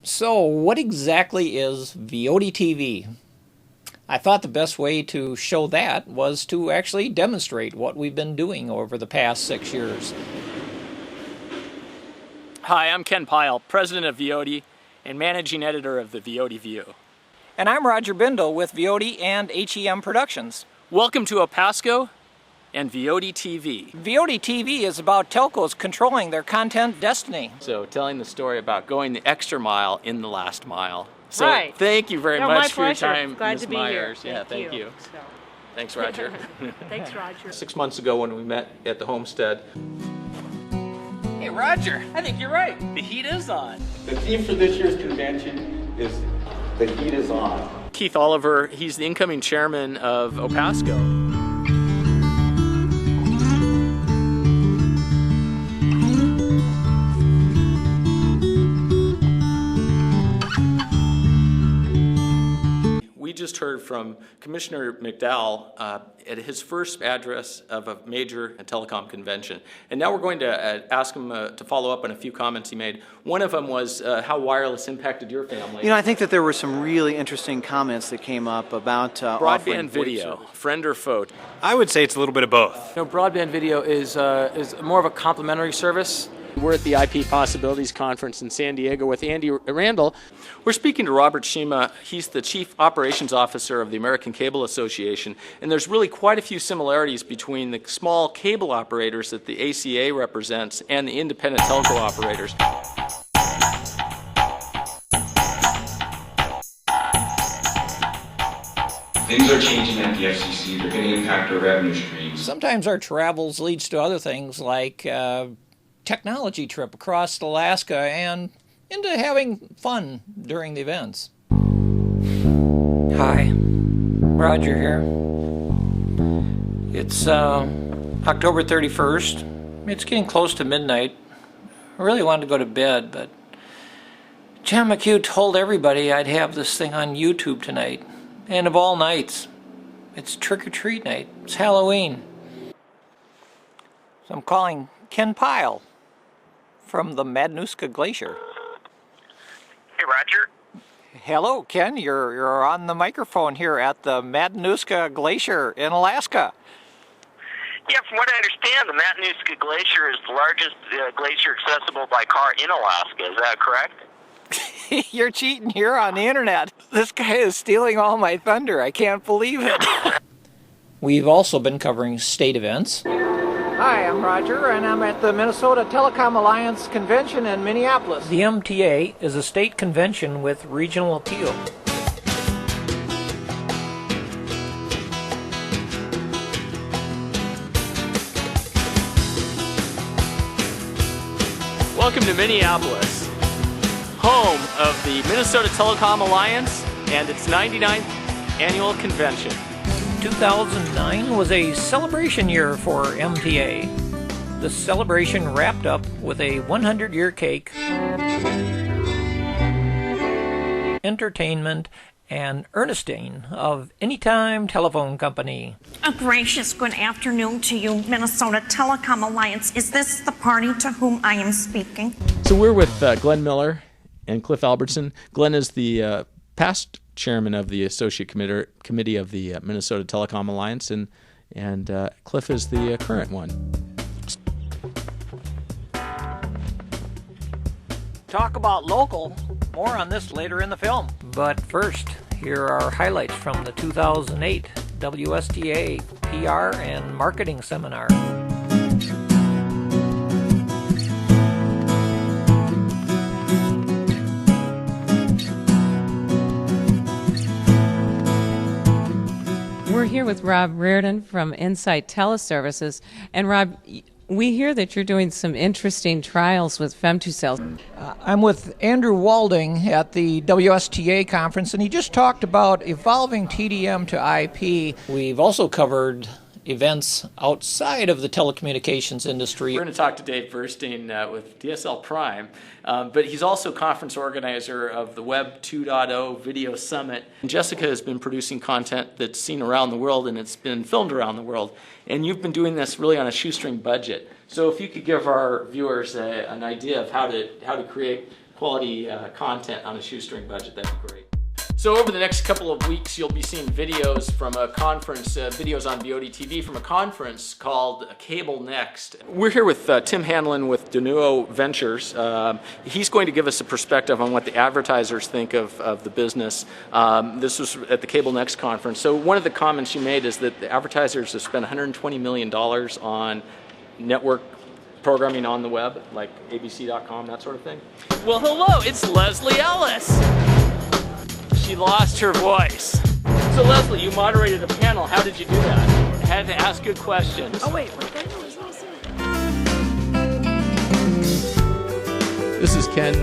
So, what exactly is ViodiTV? I thought the best way to show that was to actually demonstrate what we've been doing over the past 6 years. Hi, I'm Ken Pyle, president of Viodi and managing editor of the Viodi View. And I'm Roger Bindle with Viodi and HEM Productions. Welcome to OPASTCO and ViodiTV. ViodiTV is about telcos controlling their content destiny. So telling the story about going the extra mile in the last mile. So right. Thank you very much for your time, Glad Ms. to be Myers. here. Thank you. So. Thanks, Roger. Thanks, Roger. 6 months ago when we met at the homestead. Hey, Roger, I think you're right. The heat is on. The theme for this year's convention is "The Heat is On." Keith Oliver, he's the incoming chairman of OPASTCO. We just heard from Commissioner McDowell at his first address of a major telecom convention. And now we're going to ask him to follow up on a few comments he made. One of them was how wireless impacted your family. You know, I think that there were some really interesting comments that came up about broadband video, friend or foe. I would say it's a little bit of both. You know, broadband video is more of a complementary service. We're at the IP Possibilities Conference in San Diego with Andy Randall. We're speaking to Robert Shima. He's the Chief Operations Officer of the American Cable Association, and there's really quite a few similarities between the small cable operators that the ACA represents and the independent telco operators. Things are changing at the FCC. They're going to impact our revenue streams. Sometimes our travels leads to other things like technology trip across Alaska and into having fun during the events. Hi, Roger here. It's October 31st. It's getting close to midnight. I really wanted to go to bed, but John McHugh told everybody I'd have this thing on YouTube tonight. And of all nights, it's trick-or-treat night. It's Halloween. So I'm calling Ken Pyle from the Madanuska Glacier. Hey, Roger. Hello, Ken. You're on the microphone here at the Madanuska Glacier in Alaska. Yeah, from what I understand, the Madanuska Glacier is the largest glacier accessible by car in Alaska. Is that correct? You're cheating here on the internet. This guy is stealing all my thunder. I can't believe it. We've also been covering state events. Hi, I'm Roger, and I'm at the Minnesota Telecom Alliance Convention in Minneapolis. The MTA is a state convention with regional appeal. Welcome to Minneapolis, home of the Minnesota Telecom Alliance and its 99th annual convention. 2009 was a celebration year for MTA. The celebration wrapped up with a 100-year cake, entertainment, and Ernestine of Anytime Telephone Company. A gracious good afternoon to you, Minnesota Telecom Alliance. Is this the party to whom I am speaking? So we're with Glenn Miller and Cliff Albertson. Glenn is the past chairman of the Associate Committee of the Minnesota Telecom Alliance, and Cliff is the current one. Talk about local. More on this later in the film. But first, here are highlights from the 2008 WSTA PR and Marketing Seminar. We're here with Rob Reardon from Insight Teleservices. And Rob, we hear that you're doing some interesting trials with femtocell. I'm with Andrew Walding at the WSTA conference, and he just talked about evolving TDM to IP. We've also covered events outside of the telecommunications industry. We're going to talk to Dave Burstein with DSL Prime, but he's also conference organizer of the Web 2.0 Video Summit. And Jessica has been producing content that's seen around the world, and it's been filmed around the world. And you've been doing this really on a shoestring budget. So if you could give our viewers an idea of how to create quality content on a shoestring budget, that'd be great. So over the next couple of weeks, you'll be seeing videos from a conference, videos on ViodiTV from a conference called CableNext. We're here with Tim Hanlon with Denuo Ventures. He's going to give us a perspective on what the advertisers think of the business. This was at the CableNext conference. So one of the comments you made is that the advertisers have spent $120 million on network programming on the web, like abc.com, that sort of thing. Well, hello, it's Leslie Ellis. She lost her voice. So Leslie, you moderated a panel. How did you do that? I had to ask good questions. Oh wait, what the hell is Leslie? This is Ken.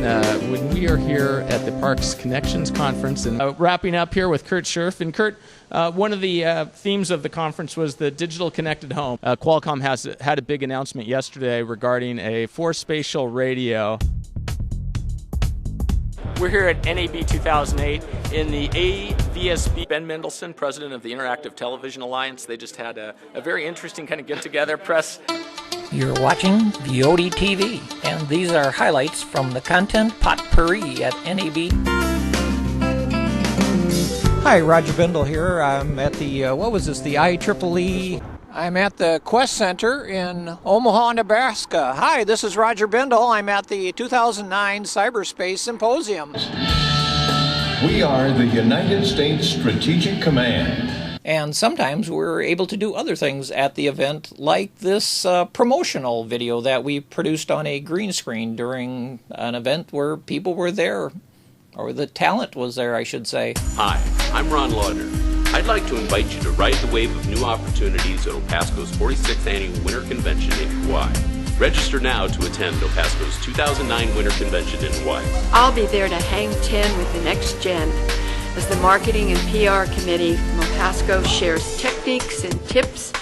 When we are here at the Parks Connections Conference, and wrapping up here with Kurt Scherf. And Kurt, one of the themes of the conference was the digital connected home. Qualcomm had a big announcement yesterday regarding a force spatial radio. We're here at NAB 2008 in the AVSB. Ben Mendelsohn, president of the Interactive Television Alliance. They just had a very interesting kind of get-together press. You're watching ViodiTV, and these are highlights from the content potpourri at NAB. Hi, Roger Bindle here. I'm at the, the IEEE. I'm at the Quest Center in Omaha, Nebraska. Hi, this is Roger Bindle. I'm at the 2009 Cyberspace Symposium. We are the United States Strategic Command. And sometimes we're able to do other things at the event, like this promotional video that we produced on a green screen during an event where people were there, or the talent was there, I should say. Hi, I'm Ron Lauder. I'd like to invite you to ride the wave of new opportunities at OPASTCO's 46th Annual Winter Convention in Hawaii. Register now to attend OPASTCO's 2009 Winter Convention in Hawaii. I'll be there to hang 10 with the next gen as the Marketing and PR Committee from OPASTCO shares techniques and tips.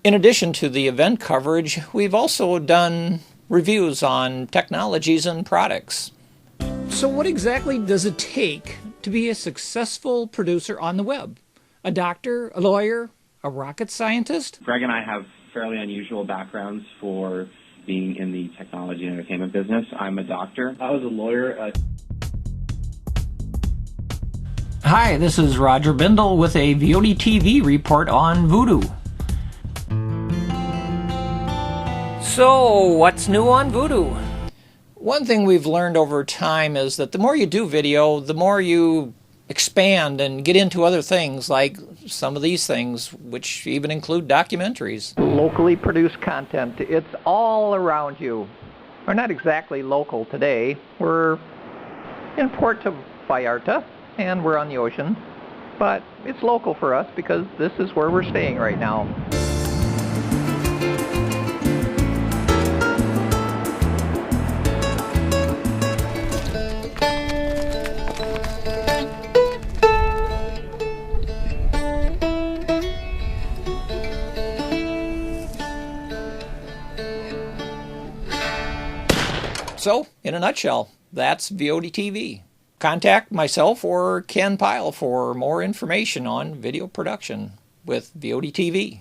In addition to the event coverage, we've also done reviews on technologies and products. So what exactly does it take to be a successful producer on the web? A doctor, a lawyer, a rocket scientist? Greg and I have fairly unusual backgrounds for being in the technology and entertainment business. I'm a doctor. I was a lawyer. Hi, this is Roger Bindle with a ViodiTV report on Voodoo. So, what's new on Voodoo? One thing we've learned over time is that the more you do video, the more you expand and get into other things, like some of these things, which even include documentaries. Locally produced content. It's all around you. We're not exactly local today. We're in Puerto Vallarta, and we're on the ocean. But it's local for us because this is where we're staying right now. So, in a nutshell, that's ViodiTV. Contact myself or Ken Pyle for more information on video production with ViodiTV.